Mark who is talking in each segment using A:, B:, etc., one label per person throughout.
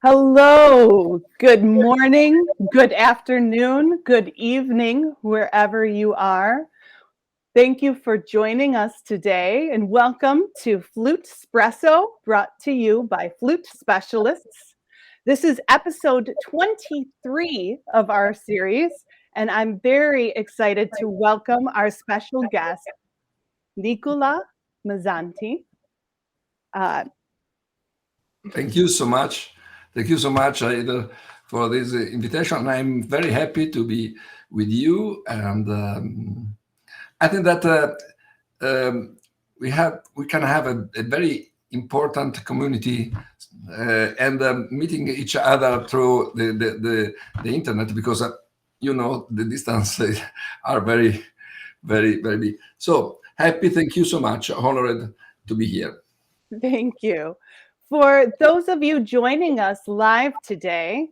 A: Hello, good morning, good afternoon, good evening, wherever you are. Thank you for joining us today and welcome to Flutespresso, brought to you by Flute Specialists. This is episode 23 of our series, and I'm very excited to welcome our special guest, Nicola Mazzanti.
B: Thank you so much. Thank you so much, Aida, for this invitation. I'm very happy to be with you, and I think that we can have a very important community and meeting each other through the internet because the distances are very big. So happy! Thank you so much. Honored to be here.
A: Thank you. For those of you joining us live today,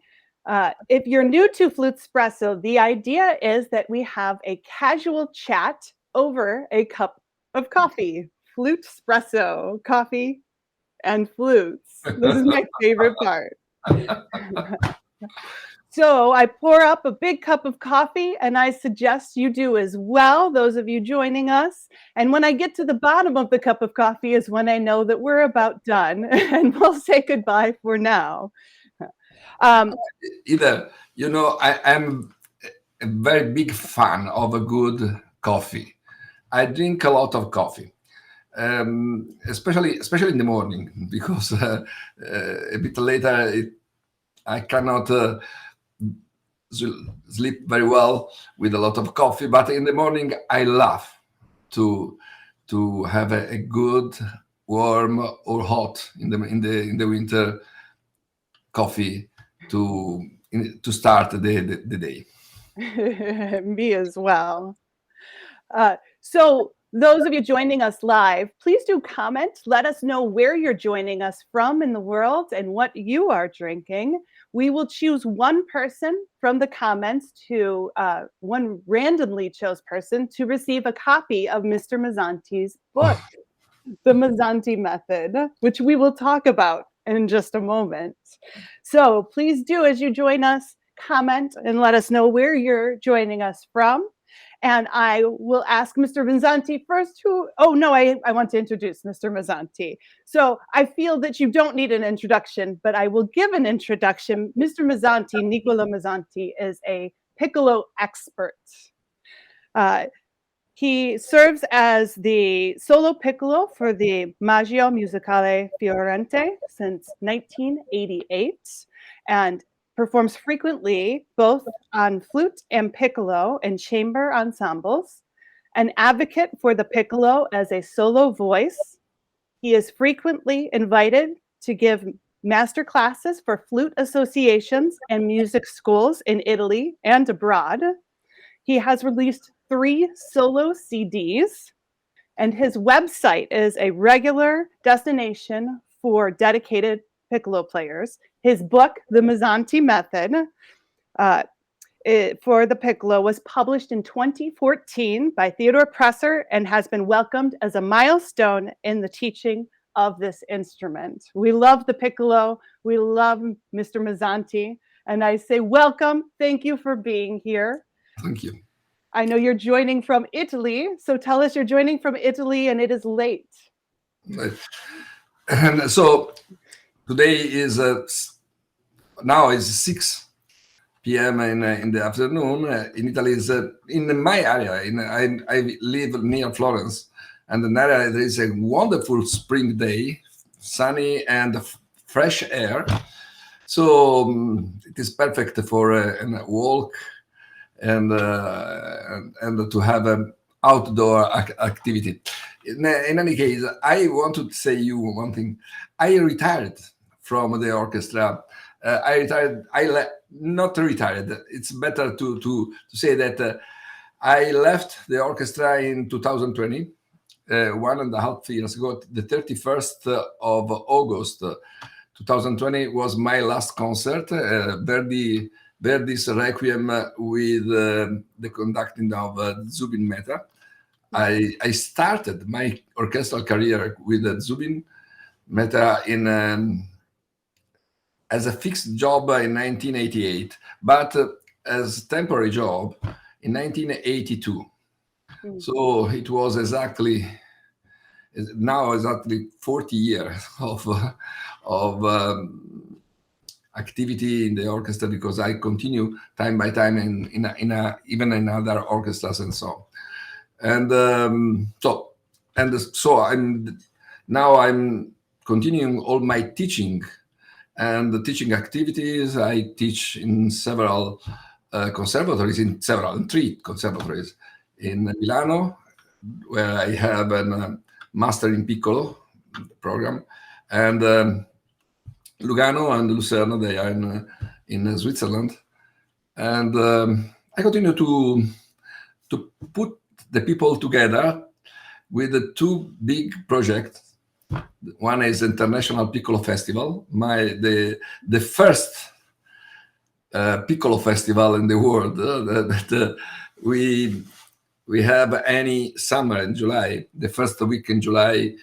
A: if you're new to Flutespresso, the idea is that we have a casual chat over a cup of coffee. Flutespresso, coffee and flutes. This is my favorite part. So I pour up a big cup of coffee, and I suggest you do as well, those of you joining us. And when I get to the bottom of the cup of coffee is when I know that we're about done, and we'll say goodbye for now.
B: Either, I am a very big fan of a good coffee. I drink a lot of coffee, especially in the morning, because a bit later I cannot sleep very well with a lot of coffee. But in the morning, I love to have a good, warm or hot in the winter coffee to start the day.
A: Me as well. So those of you joining us live, please do comment. Let us know where you're joining us from in the world and what you are drinking. We will choose one person from the comments one randomly chose person to receive a copy of Mr. Mazzanti's book, The Mazzanti Method, which we will talk about in just a moment. So please do, as you join us, comment and let us know where you're joining us from. And I will ask Mr. Mazzanti first I want to introduce Mr. Mazzanti. So I feel that you don't need an introduction, but I will give an introduction. Mr. Mazzanti, Nicola Mazzanti, is a piccolo expert. He serves as the solo piccolo for the Maggio Musicale Fiorente since 1988 and performs frequently both on flute and piccolo and chamber ensembles. An advocate for the piccolo as a solo voice, he is frequently invited to give master classes for flute associations and music schools in Italy and abroad. He has released 3 solo CDs, and his website is a regular destination for dedicated piccolo players. His book, The Mazzanti Method, for the piccolo was published in 2014 by Theodore Presser and has been welcomed as a milestone in the teaching of this instrument. We love the piccolo. We love Mr. Mazzanti. And I say welcome. Thank you for being here.
B: Thank you.
A: I know you're joining from Italy, so tell us you're joining from Italy and it is late.
B: And so today is now is 6 p.m. in the afternoon. In Italy is in my area. I live near Florence, and in that area there is a wonderful spring day, sunny and fresh air. So it is perfect for a walk and to have an outdoor activity. In any case, I want to say you one thing. I retired from the orchestra. Not retired. It's better to say that I left the orchestra in 2020, 1.5 years ago. The 31st of August 2020 was my last concert. Verdi's Requiem with the conducting of Zubin Mehta. I started my orchestral career with Zubin Mehta in as a fixed job in 1988, but as temporary job in 1982. So it was exactly 40 years of activity in the orchestra, because I continue time by time even in other orchestras and so on. And so I'm continuing all my teaching and the teaching activities. I teach in several conservatories, in 3 conservatories in Milano, where I have a master in piccolo program, and Lugano and Lucerne, they are in Switzerland. And I continue to put the people together with the 2 big projects. One is International Piccolo Festival, the first piccolo festival in the world that we have any summer in July, the first week in July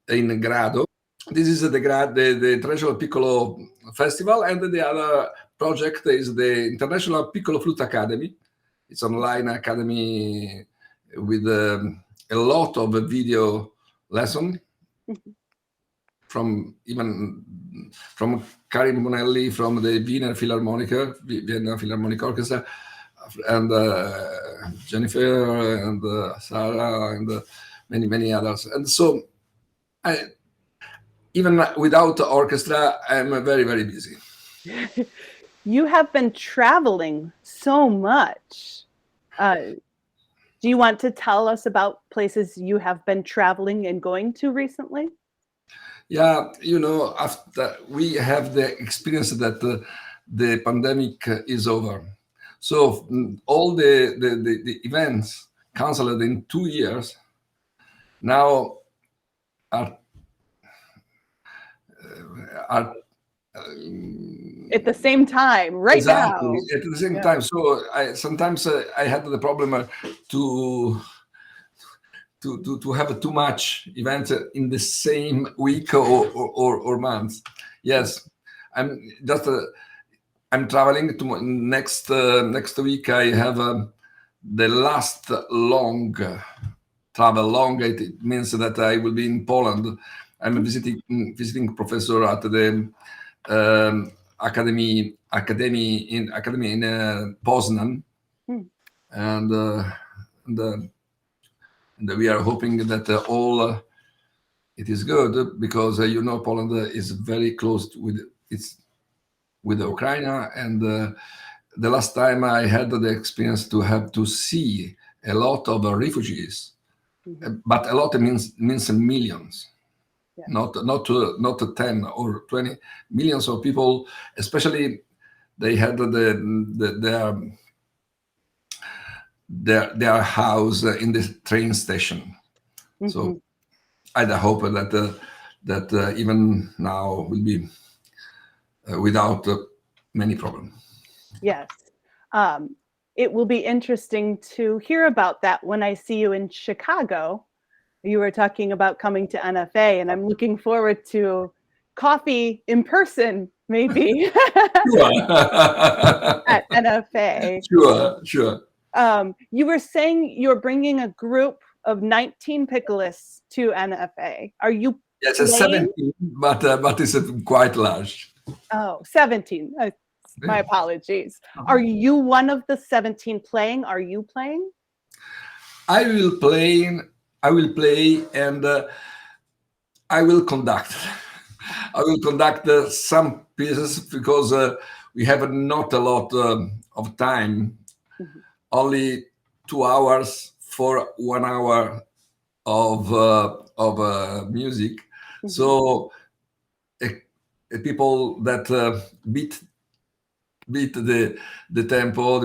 B: in Grado. This is the International Piccolo Festival, and the other project is the International Piccolo Flute Academy. It's online academy with a lot of video lesson from Karin Bonelli from the Vienna Philharmonic Orchestra, and Jennifer and Sarah and many others. And so even without the orchestra, I'm very, very busy.
A: You have been traveling so much. Do you want to tell us about places you have been traveling and going to recently?
B: Yeah, after we have the experience that the pandemic is over. So all the events canceled in 2 years now are
A: at the same time, right
B: exactly,
A: now.
B: at the same time. So sometimes I had the problem to have too much events in the same week or month. Yes, I'm traveling to next week. I have the last long travel. It means that I will be in Poland. I'm a visiting professor at the academy in Poznan, and we are hoping that all it is good, because Poland is very close with Ukraine, and the last time I had the experience to have to see a lot of refugees, but a lot means millions. Yeah. Not 10 or 20 millions of people, especially they had their house in the train station. So I hope that even now will be without many problems.
A: Yes. It will be interesting to hear about that when I see you in Chicago. You were talking about coming to NFA, and I'm looking forward to coffee in person, maybe. At NFA.
B: Sure.
A: You were saying you're bringing a group of 19 piccolists to NFA. Are you?
B: Yes, 17, but it's quite large.
A: Oh, 17. My apologies. Are you one of the 17 playing? Are you playing?
B: I will play, and I will conduct. I will conduct some pieces, because we have not a lot of time. Only 2 hours for 1 hour of music. So people that beat the tempo,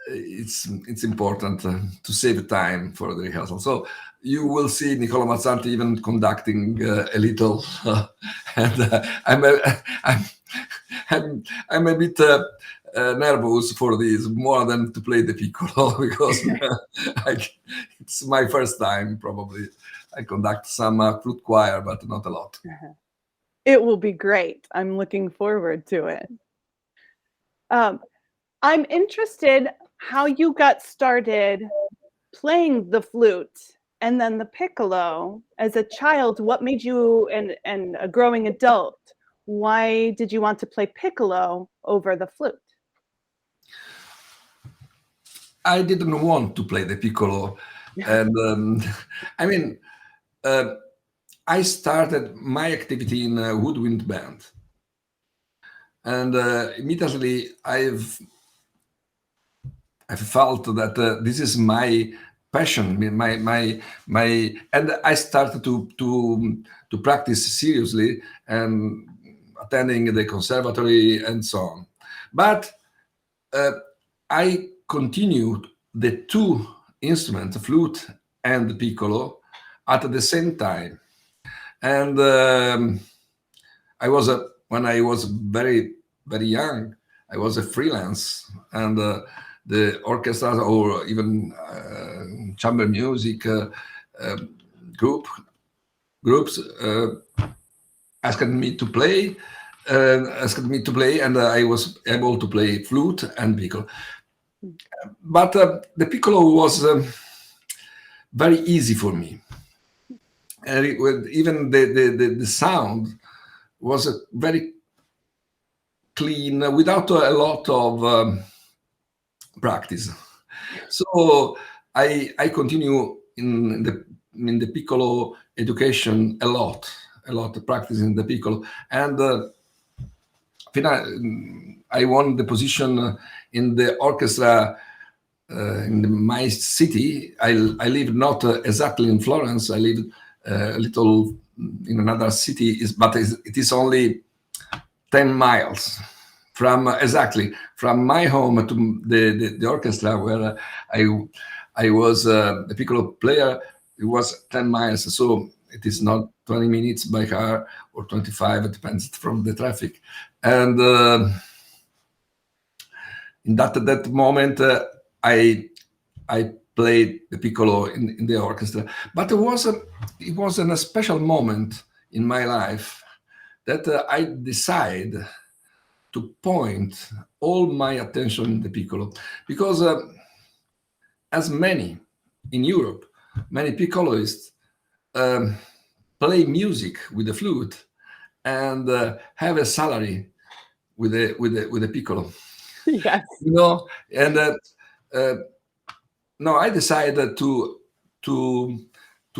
B: it's important to save time for the rehearsal. So you will see Nicola Mazzanti even conducting a little, and I'm a bit nervous for this, more than to play the piccolo, because it's my first time. Probably I conduct some flute choir, but not a lot.
A: It will be great. I'm looking forward to it. Um, I'm interested how you got started playing the flute and then the piccolo as a child. What made you and a growing adult? Why did you want to play piccolo over the flute?
B: I didn't want to play the piccolo, and I mean, uh, I started my activity in a woodwind band, and immediately I've felt that this is my passion, and I started to practice seriously and attending the conservatory and so on. But uh, I continued the two instruments, flute and piccolo, at the same time. And when I was very, very young, I was a freelance, and the orchestra or even chamber music uh, group groups asked me to play, and I was able to play flute and piccolo. But the piccolo was very easy for me, and even the sound was very clean without a lot of practice. So I continue in the piccolo education a lot practicing the piccolo, and I won the position in the orchestra in my city. I live not exactly in Florence. I live a little in another city, but it is only 10 miles from exactly from my home to the orchestra where I was the piccolo player. It was 10 miles, so it is not 20 minutes by car or 25. It depends from the traffic. And in that moment, I played the piccolo in the orchestra. But it was a special moment in my life that I decided to point all my attention in the piccolo, because as many in Europe, many piccoloists play music with the flute and have a salary with the piccolo.
A: Yes.
B: You know, and no, I decided to to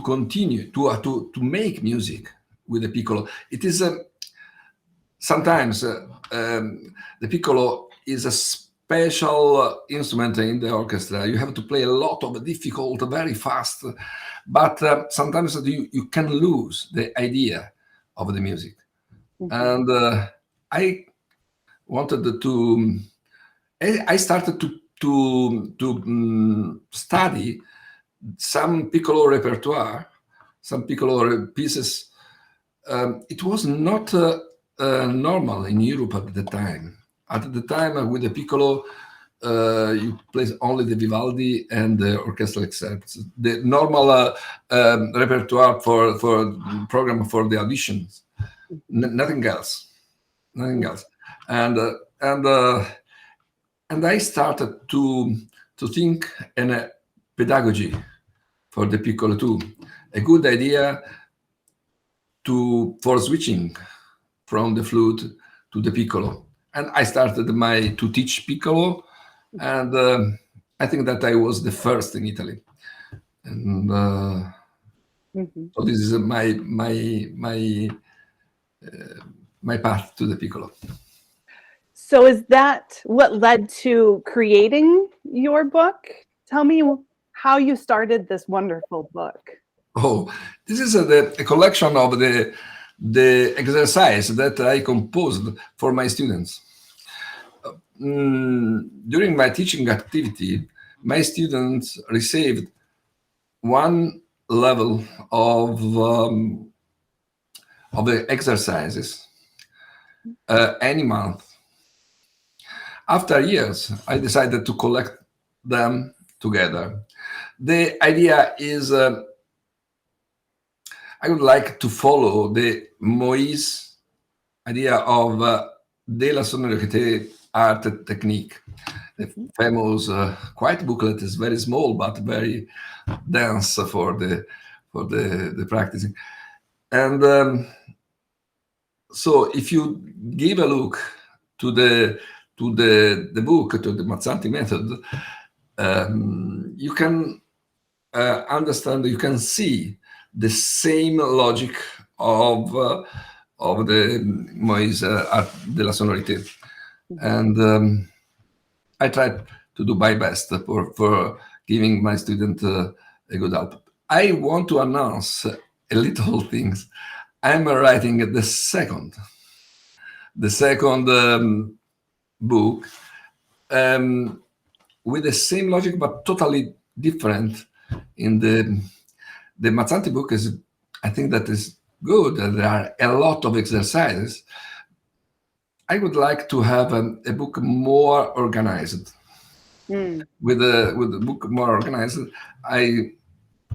B: continue to make music with the piccolo. It is sometimes the piccolo is a special instrument in the orchestra. You have to play a lot of difficult, very fast, but sometimes you can lose the idea of the music. And I wanted to. I started to study some piccolo repertoire, some piccolo pieces. It was not normal in Europe at the time. At the time, with the piccolo, you play only the Vivaldi and the orchestral excerpts. The normal repertoire for program for the auditions, nothing else, nothing else. And and I started to think in a pedagogy for the piccolo too. A good idea for switching from the flute to the piccolo. And I started to teach piccolo, and I think that I was the first in Italy. And so this is my path to the piccolo.
A: So is that what led to creating your book? Tell me how you started this wonderful book.
B: Oh, this is a collection of the exercise that I composed for my students. During my teaching activity, my students received one level of the exercises any month. After years, I decided to collect them together. The idea is I would like to follow the Moïse idea of della sonorité art technique. The famous quiet booklet is very small but very dense for the practicing. And so if you give a look to the book, to the Mazzanti method, you can understand, you can see the same logic of the Moïse art della sonorité. And I tried to do my best for giving my student a good help. I want to announce a little things. I'm writing the second book with the same logic but totally different. In the Mazzanti book is, I think that is good. There are a lot of exercises. I would like to have a book more organized. With the book more organized,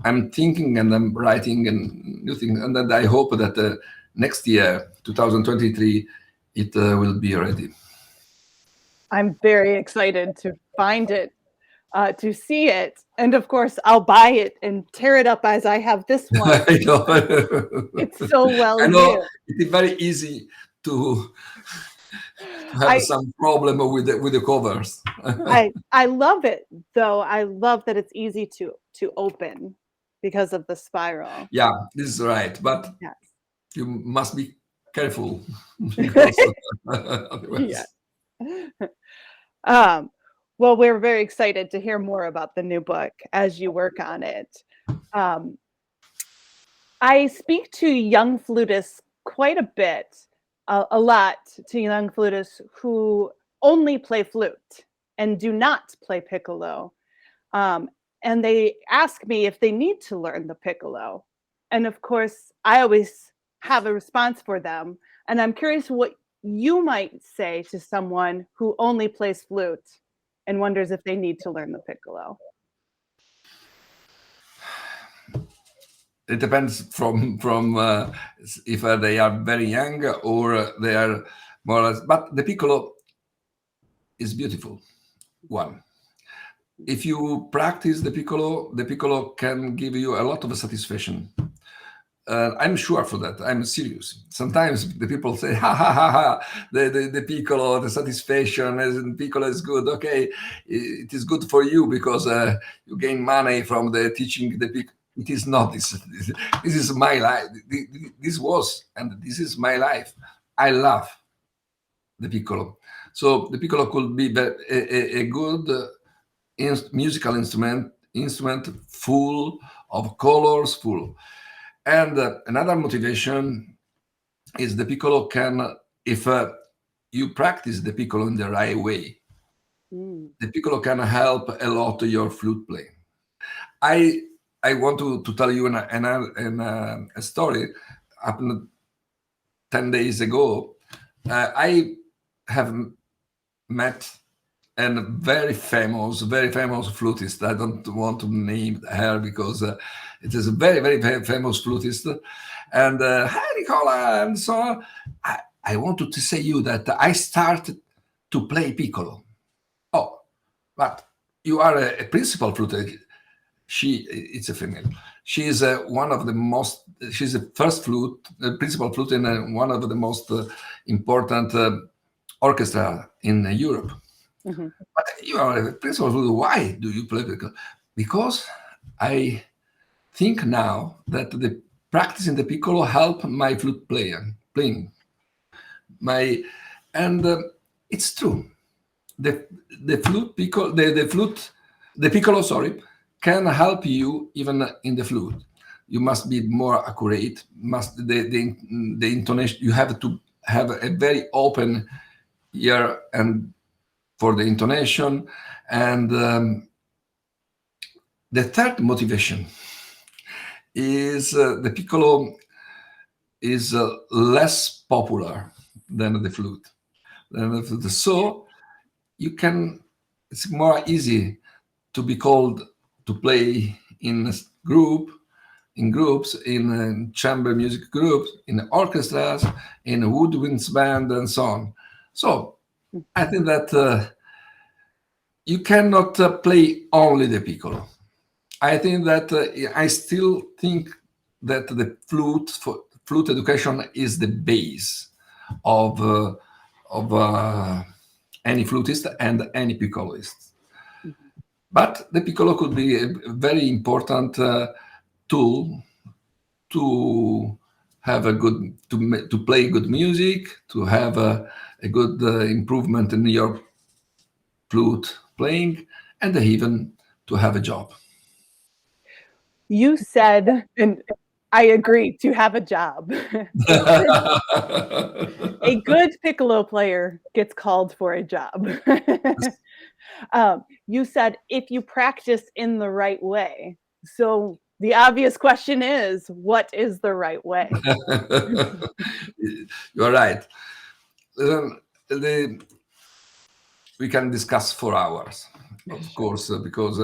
B: I'm thinking and I'm writing and new things, and that I hope that next year, 2023, it will be ready.
A: I'm very excited to find it, to see it, and of course I'll buy it and tear it up as I have this one.
B: I know.
A: It's so well
B: I know
A: used.
B: it is very easy to have some problem with the covers.
A: I love it though. I love that it's easy to open because of the spiral.
B: Yeah, this is right, but
A: Yes.
B: you must be careful because otherwise.
A: Yeah. Well, we're very excited to hear more about the new book as you work on it. I speak to young flutists quite a bit, a lot to young flutists who only play flute and do not play piccolo. And they ask me if they need to learn the piccolo. And of course, I always have a response for them. And I'm curious what you might say to someone who only plays flute and wonders if they need to learn the piccolo.
B: It depends from if they are very young or they are more or less. But the piccolo is beautiful. One, if you practice the piccolo can give you a lot of satisfaction. I'm sure for that. I'm serious. Sometimes the people say, "Ha ha ha ha!" The piccolo, the satisfaction, piccolo is good. Okay, it is good for you because you gain money from the teaching the piccolo. It is not this. This is my life. This was and this is my life. I love the piccolo. So the piccolo could be a good musical instrument full of colors, full. And another motivation is the piccolo can, if you practice the piccolo in the right way, the piccolo can help a lot your flute playing. I want to tell you a story. Happened 10 days ago. I have met a very famous flutist. I don't want to name her because it is a very, very famous flutist. And hi, Nicola. And so I wanted to say you that I started to play piccolo. Oh, but you are a principal flute. It's a female. She is one of the most. She's the first principal flute in one of the most important orchestra in Europe.
A: Mm-hmm.
B: But you are a principal flute. Why do you play piccolo? Because I think now that the practicing the piccolo help my flute playing. It's true. The piccolo, sorry, can help you even in the flute. You must be more accurate. The intonation. You have to have a very open ear and for the intonation. And the third motivation is the piccolo is less popular than the flute. So it's more easy to be called to play in a group in groups, in chamber music groups, in orchestras, in woodwinds band, and so on. So I think that you cannot play only the piccolo. I think that I still think that the flute education is the base of any flutist and any piccoloist. But the piccolo could be a very important tool to have a good to play good music, to have a good improvement in your flute playing, and even to have a job.
A: You said, and I agree, to have a job. A good piccolo player gets called for a job. You said if you practice in the right way. So the obvious question is, what is the right way?
B: You're right. We can discuss for hours, of course, because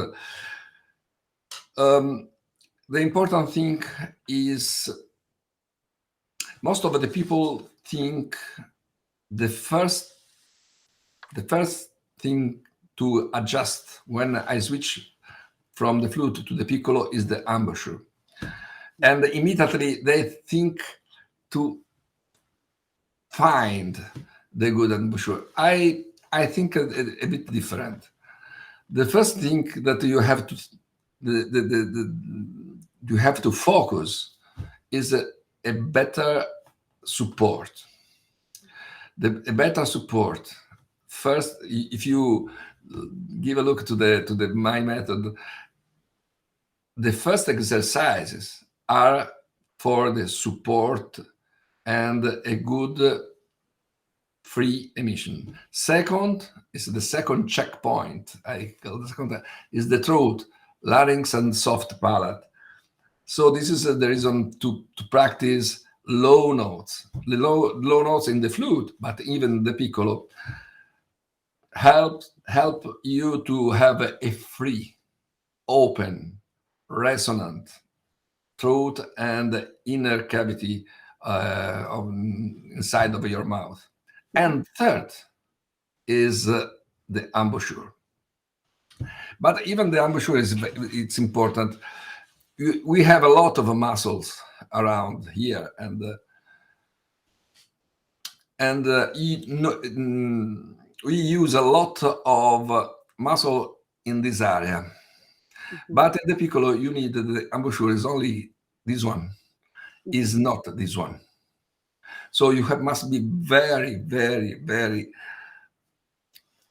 B: the important thing is most of the people think the first thing to adjust when I switch from the flute to the piccolo is the embouchure, and immediately they think to find the good embouchure. I think a bit different. The first thing that you have to you have to focus is a better support. A better support. First, if you give a look to the my method, the first exercises are for the support and a good free emission. Second is the second checkpoint. I call the second is the throat, larynx, and soft palate. So this is the reason to practice low notes. The low notes in the flute, but even the piccolo help you to have a free, open, resonant throat and inner cavity inside of your mouth. And third is the embouchure. But even the embouchure it's important. We have a lot of muscles around here, and we use a lot of muscle in this area. But in the piccolo, you need the embouchure is only this one, is not this one. So you must be very, very, very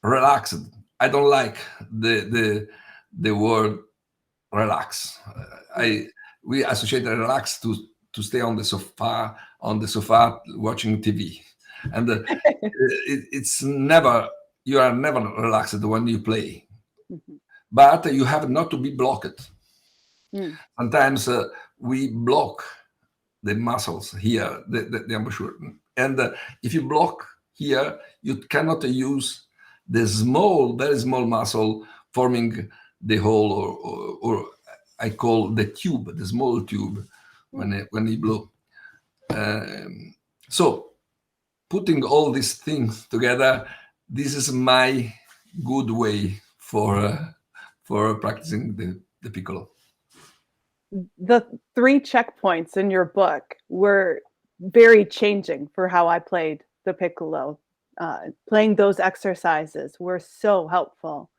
B: relaxed. I don't like the word relax. We associate relax to stay on the sofa watching TV, and it's never, you are never relaxed when you play. But you have not to be blocked. Sometimes we block the muscles here, the embouchure, and if you block here, you cannot use the very small muscle forming the hole, or I call the tube, the small tube, when you blow. So putting all these things together, this is my good way for practicing the piccolo.
A: The 3 checkpoints in your book were very changing for how I played the piccolo. Playing those exercises were so helpful.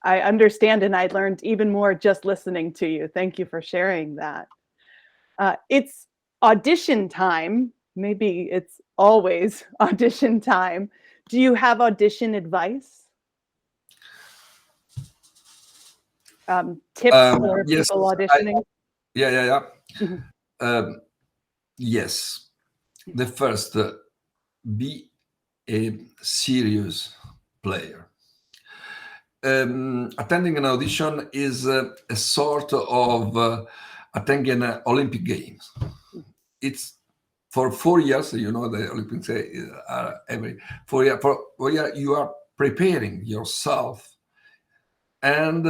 A: I understand, and I learned even more just listening to you. Thank you for sharing that. It's audition time. Maybe it's always audition time. Do you have audition advice? Tips for
B: Yes,
A: people auditioning?
B: Yeah. Yes. The first, be a serious player. Attending an audition is a sort of attending an Olympic Games. It's for 4 years, the Olympics are every 4 years. For 4 years, you are preparing yourself. And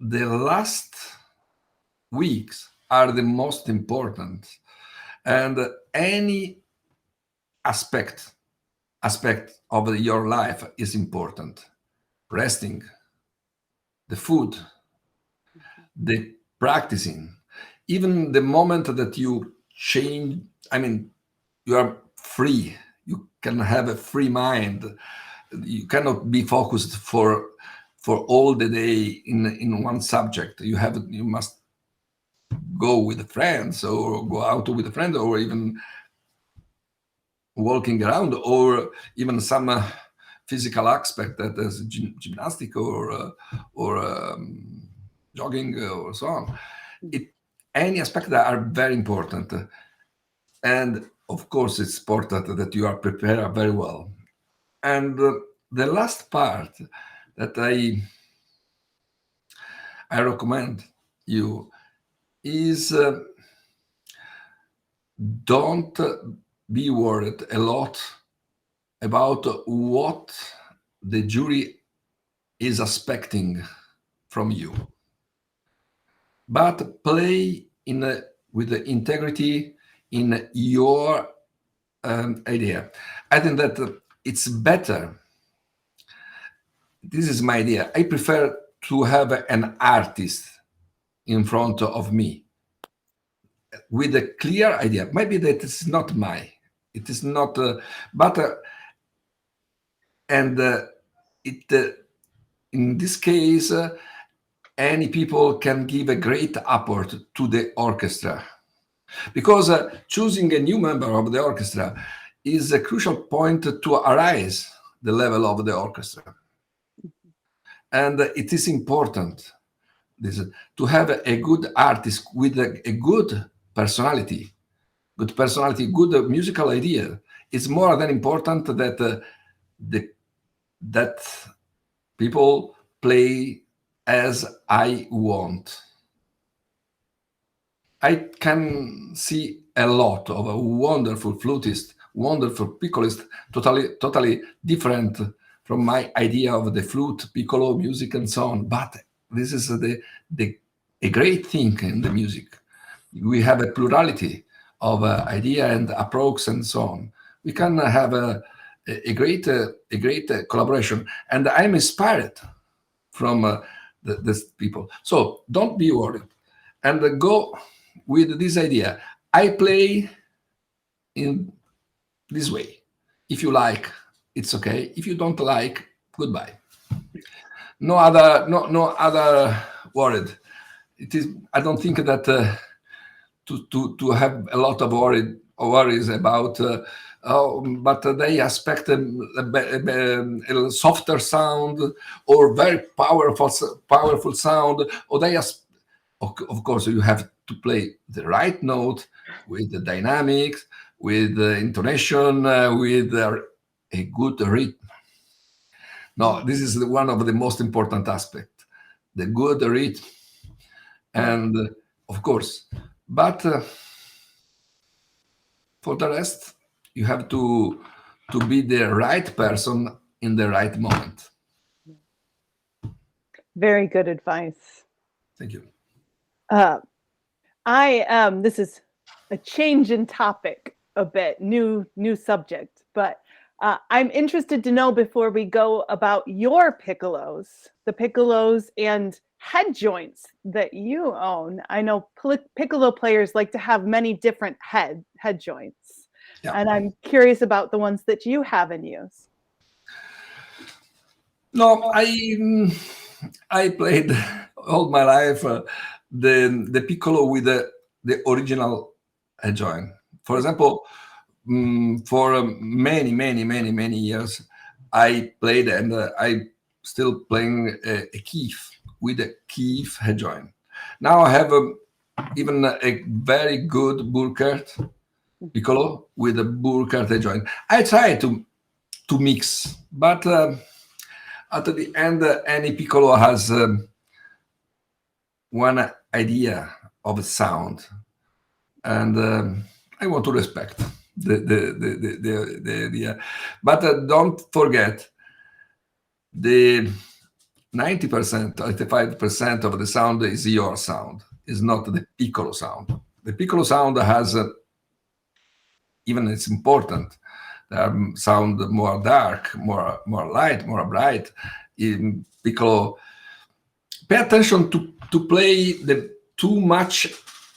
B: the last weeks are the most important, and any aspect of your life is important. Resting, the food, the practicing, even the moment that you change. I mean, you are free. You can have a free mind. You cannot be focused for all the day in one subject. You must go with friends, or go out with a friend, or even walking around, or even some physical aspect, that is gymnastic, or jogging, or so on. Any aspect that are very important, and of course it's important that you are prepared very well. And the last part that I recommend you is, don't be worried a lot about what the jury is expecting from you, but play with the integrity in your idea. I think that it's better. This is my idea. I prefer to have an artist in front of me with a clear idea. Maybe that is not it is not, but and it in this case, any people can give a great support to the orchestra, because choosing a new member of the orchestra is a crucial point to arise the level of the orchestra. And it is important to have a good artist with a good personality, good musical idea. It's more than important that that people play as I want. I can see a lot of a wonderful flutist, wonderful piccolist, totally different from my idea of the flute, piccolo music, and so on. But this is a great thing in the music. We have a plurality of idea and approach and so on. We can have a great collaboration, and I'm inspired from these people. So don't be worried, and go with this idea. I play in this way. If you like, it's okay. If you don't like, goodbye. No other worried. It is. I don't think that to have a lot of worries about. But they expect a softer sound, or very powerful sound, or they of course you have to play the right note with the dynamics, with the intonation, with a good rhythm. No, this is one of the most important aspects, the good rhythm, and of course, but for the rest, you have to be the right person in the right moment.
A: Very good advice.
B: Thank you.
A: This is a change in topic a bit, new subject, but I'm interested to know, before we go, about your piccolos, the piccolos and head joints that you own. I know piccolo players like to have many different head joints, and I'm curious about the ones that you have in use.
B: No, I played all my life the piccolo with the original head joint. For example, for many years, I played, and I still playing a Keef with a Keef head joint. Now I have even a very good Burkhardt piccolo with a Burkhardt head joint. I try to mix, but at the end, any piccolo has one idea of sound, and I want to respect the idea. But don't forget, the 90%, 85% of the sound is your sound. is not the piccolo sound. The piccolo sound has, even it's important, sound more dark, more light, more bright. In piccolo, pay attention to play the too much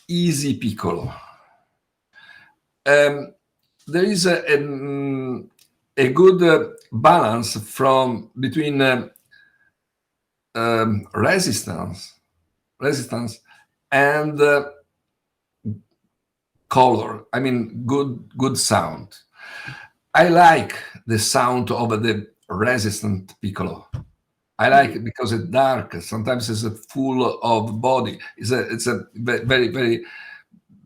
B: easy piccolo. There is a good balance between resistance and color. I mean, good sound. I like the sound of the resistant piccolo. I like it because it's dark. Sometimes it's full of body. It's a very very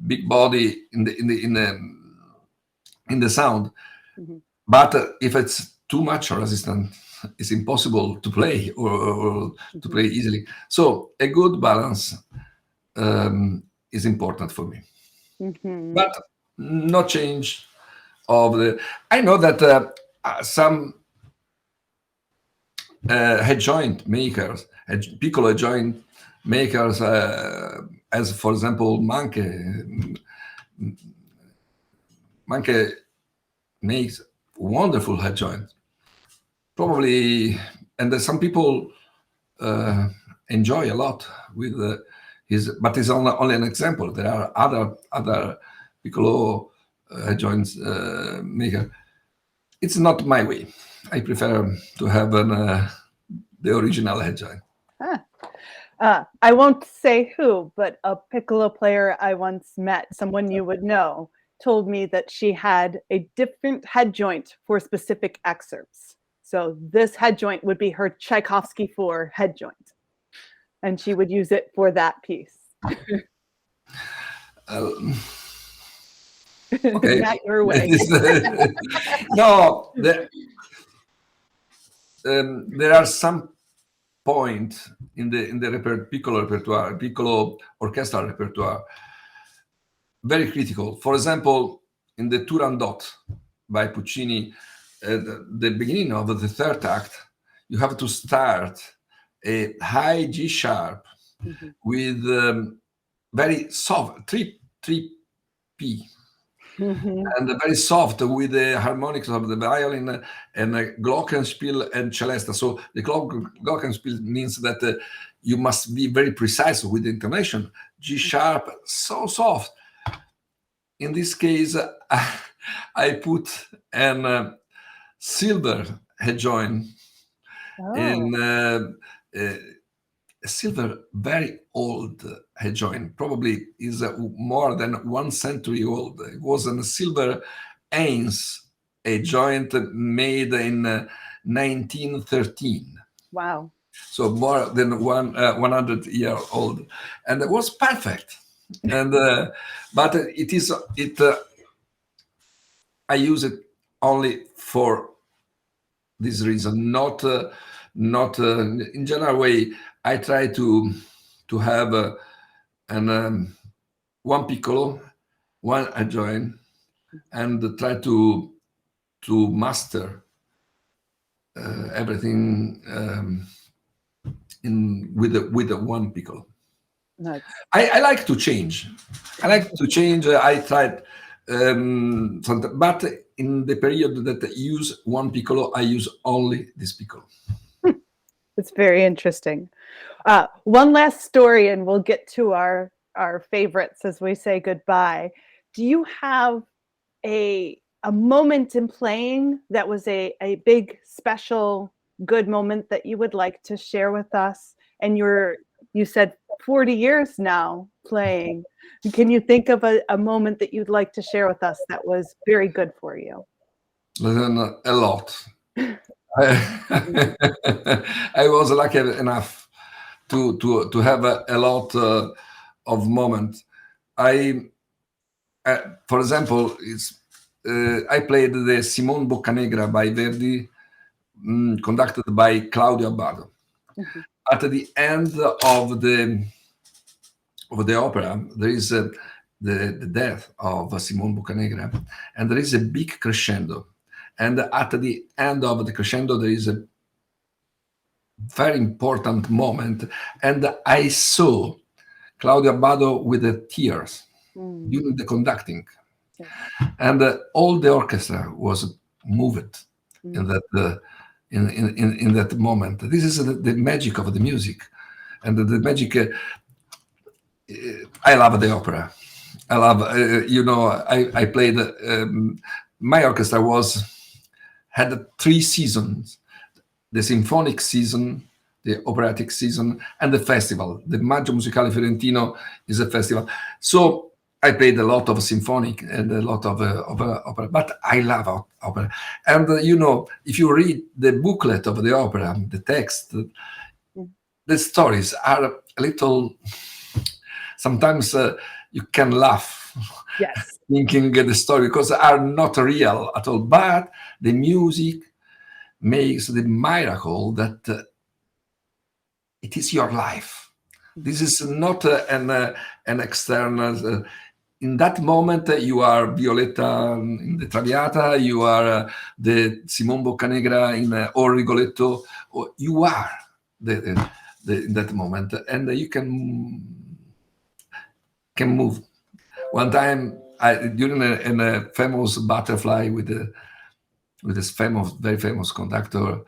B: big body in the sound.
A: Mm-hmm.
B: But if it's too much resistant, it's impossible to play or to play easily. So a good balance is important for me.
A: Mm-hmm.
B: But no change of the. I know that some head joint makers, piccolo head joint makers, as for example Manke makes wonderful head joints. Probably, and some people enjoy a lot with his, but it's only an example. There are other piccolo head joints maker. It's not my way. I prefer to have the original head joint.
A: I won't say who, but a piccolo player I once met, someone you would know, told me that she had a different head joint for specific excerpts. So this head joint would be her Tchaikovsky 4 head joint, and she would use it for that piece.
B: Okay.
A: Not your way.
B: No, there are some point in the piccolo orchestral repertoire, very critical. For example, in the Turandot by Puccini, the beginning of the third act, you have to start a high G sharp with very soft 3 P. And very soft with the harmonics of the violin and glockenspiel and celesta. So the glockenspiel means that you must be very precise with the intonation. G sharp, so soft. In this case, I put an silver head joint in a silver, very old head joint, probably is more than 1 century old. It was a silver Ains, a joint made in 1913.
A: Wow.
B: So more than 100 year old, and it was perfect. And but I use it only for this reason, not in general way. I try to have one piccolo, one adjoint, and try to master everything with the one piccolo.
A: Nice.
B: I like to change. I tried, but in the period that I use one piccolo, I use only this piccolo.
A: It's very interesting. One last story, and we'll get to our favorites as we say goodbye. Do you have a moment in playing that was a big, special, good moment that you would like to share with us? And you said 40 years now playing. Can you think of a moment that you'd like to share with us that was very good for you?
B: A lot. I was lucky enough to have a lot of moments. For example, I played the Simone Boccanegra by Verdi, conducted by Claudio Abbado. At the end of the opera, there is the death of Simone Boccanegra, and there is a big crescendo. And at the end of the crescendo, there is a very important moment, and I saw Claudio Abbado with the tears
A: Mm.
B: during the conducting,
A: Yes.
B: and all the orchestra was moved in
A: Mm.
B: that in that moment. This is the magic of the music, and the magic. I love the opera. I love, I played. My orchestra had 3 seasons: the symphonic season, the operatic season, and the festival. The Maggio Musicale Fiorentino is a festival. So I played a lot of symphonic and a lot of opera, but I love opera. And if you read the booklet of the opera, the text,
A: Mm.
B: the stories are a little. Sometimes you can laugh
A: Yes.
B: thinking the story because they are not real at all. But the music makes the miracle that it is your life. This is not an external. In that moment, you are Violetta in the Traviata, you are the Simon Boccanegra in or Rigoletto, or you are in that moment, and you can move. One time, during a famous butterfly with this very famous conductor,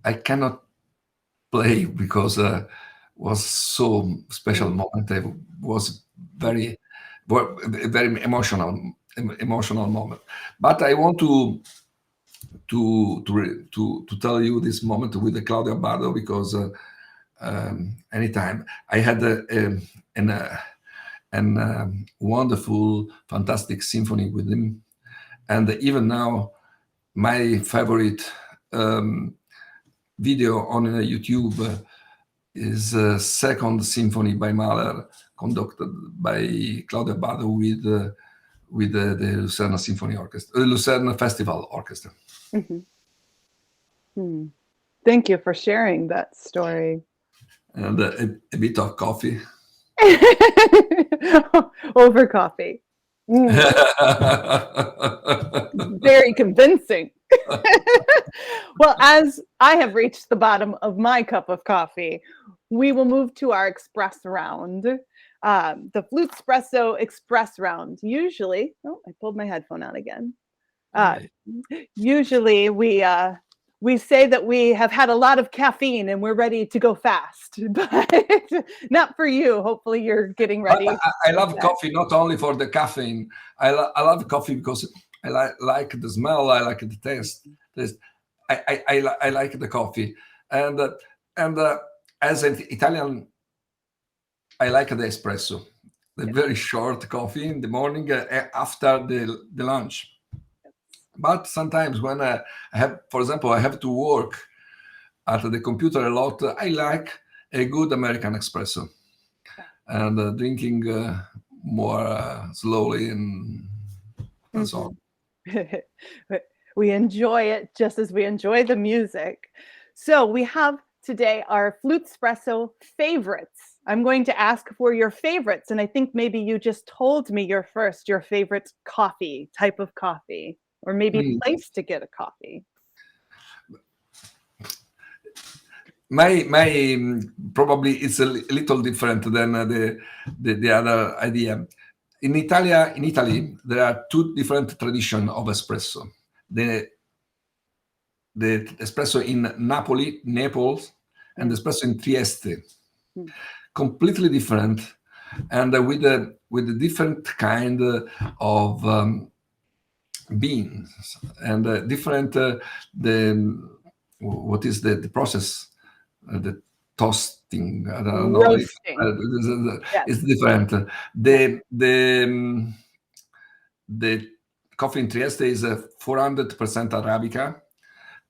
B: I cannot play because was so special moment. It was very very emotional moment. But I want to tell you this moment with the Claudio Abbado because anytime I had an wonderful, fantastic symphony with him, and even now my favorite video on YouTube is Second Symphony by Mahler, conducted by Claudio Abbado with the Lucerne Symphony Orchestra, Lucerne Festival Orchestra.
A: Mhm. Hmm. Thank you for sharing that story.
B: And a bit of coffee.
A: Over coffee. Mm. Very convincing. Well, as I have reached the bottom of my cup of coffee, we will move to our express round, the Flutespresso express round. Usually, oh, I pulled my headphone out again. Usually, we say that we have had a lot of caffeine and we're ready to go fast, but not for you. Hopefully, you're getting ready.
B: I love coffee not only for the caffeine. I love coffee because I like the smell. I like the taste. I like the coffee, and as an Italian, I like the espresso, the very short coffee in the morning after the lunch. But sometimes when I have, for example, I have to work at the computer a lot, I like a good American espresso and drinking more slowly and so on.
A: We enjoy it just as we enjoy the music. So we have today our Flutespresso favorites. I'm going to ask for your favorites, and I think maybe you just told me your favorite coffee, type of coffee, or maybe place to get a coffee.
B: My probably it's a little different than the other idea. In Italy, there are 2 different traditions of espresso. The espresso in Naples, and the espresso in Trieste, completely different, and with a different kind of beans and different what is the process, the toasting. I don't know if it's different. The coffee in Trieste is 400% Arabica,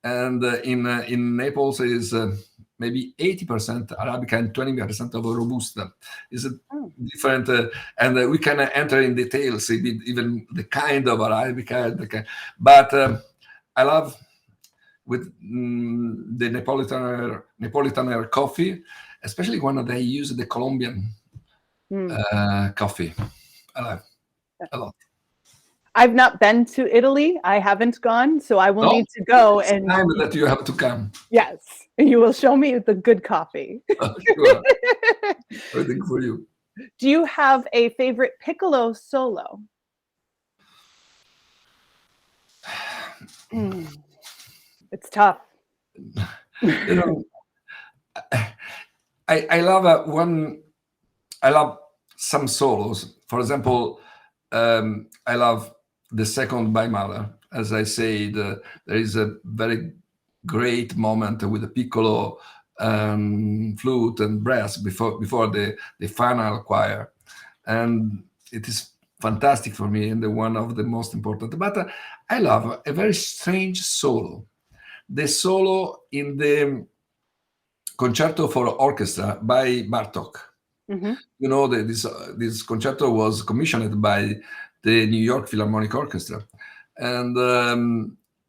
B: and in Naples is maybe 80% Arabica and 20% of Robusta. Is different, and we can enter in details, even the kind of Arabica. But I love with the Neapolitaner coffee, especially when they use the Colombian coffee. I love a lot.
A: I've not been to Italy. I haven't gone, so I will need to go.
B: It's time that you have to come.
A: Yes, and you will show me the good coffee.
B: Sure. Waiting for you.
A: Do you have a favorite piccolo solo? It's tough.
B: You know, I love one. I love some solos. For example, I love the second by Mahler. As I said, there is a very great moment with the piccolo, flute, and brass before the final choir, and it is fantastic for me and one of the most important. But I love a very strange solo. The solo in the Concerto for Orchestra by Bartok.
A: Mhm,
B: You know, this concerto was commissioned by the New York Philharmonic Orchestra, and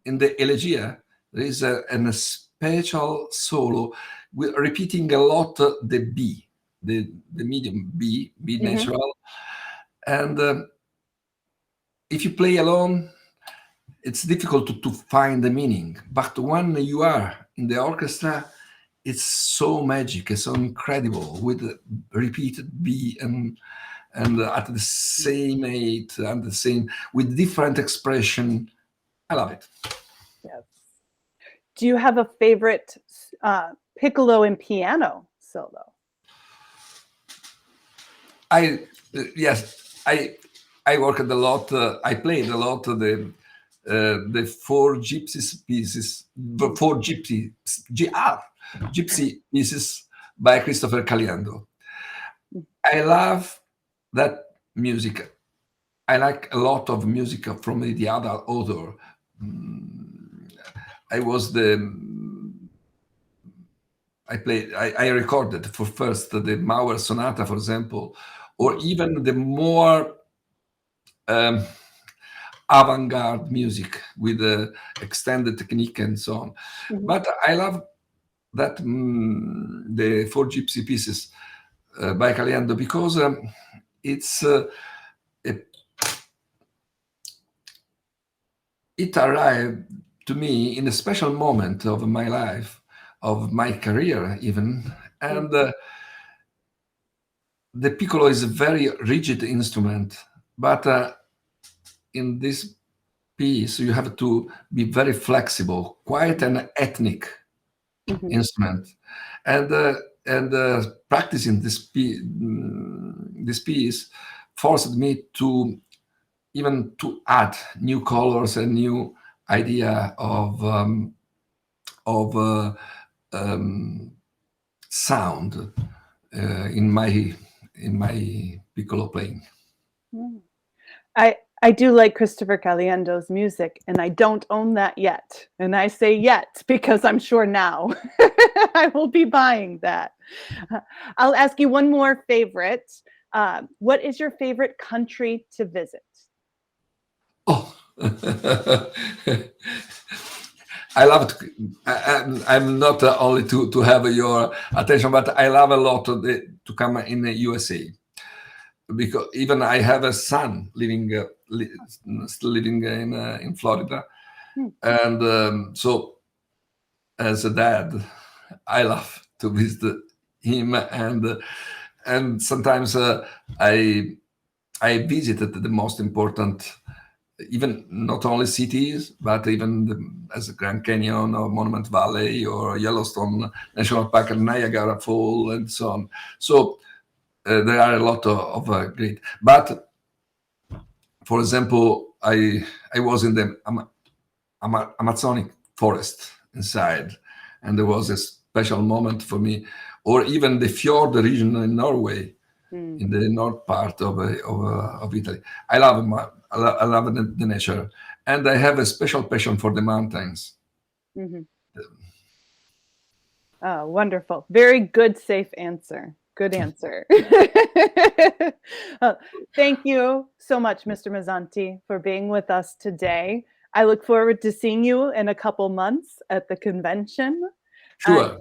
B: in the elegia there is a special solo with repeating a lot the B, the medium B
A: mhm.
B: natural, and if you play alone, it's difficult to find the meaning. But when you are in the orchestra, it's so magic, it's so incredible with the repeated B and at the same eight and the same with different expression. I love it.
A: Yes. Do you have a favorite piccolo and piano solo?
B: I yes, I worked a lot. I played a lot the four gypsies pieces, the four gypsy pieces by Christopher Caliendo. I love that music. I like a lot of music from the other author. I was the I played I recorded for first the Mauer Sonata, for example, or even the more um, avant-garde music with the extended technique and so on.
A: Mhm.
B: But I love that the four gypsy pieces by Caliendo because it's it, it arrived to me in a special moment of my life, of my career even,
A: Mm.
B: and the piccolo is a very rigid instrument, but in this piece you have to be very flexible, quite an ethnic
A: Mhm.
B: instrument, and practicing this piece forced me to even to add new colors and new idea of sound in my piccolo playing.
A: Mm. I do like Christopher Caliendo's music, and I don't own that yet. And I say yet because I'm sure now I will be buying that. I'll ask you one more favorite. What is your favorite country to visit?
B: Oh, I love it. I'm not only to have your attention, but I love a lot to come in the USA because even I have a son living still living in Florida,
A: Hmm.
B: and so as a dad, I love to visit him, and sometimes I visited the most important, even not only cities, but even as Grand Canyon or Monument Valley or Yellowstone National Park and Niagara Falls and so on. So there are a lot of great. But for example, I was in the Amazonic forest inside, and there was a special moment for me, or even the fjord region in Norway,
A: Mm.
B: in the north part of Italy. I love the nature, and I have a special passion for the mountains.
A: Mhm. Oh, wonderful. Very good, safe answer. Good answer. Uh, Thank you so much, Mr. Mazzanti, for being with us today. I look forward to seeing you in a couple months at the convention. And
B: Sure,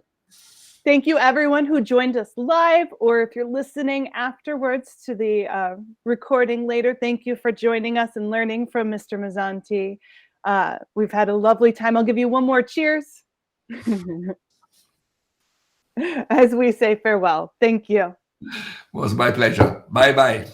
A: thank you, everyone who joined us live, or if you're listening afterwards to the recording later, thank you for joining us and learning from Mr. Mazzanti. We've had a lovely time. I'll give you one more cheers as we say farewell. Thank you.
B: Was my pleasure. Bye bye.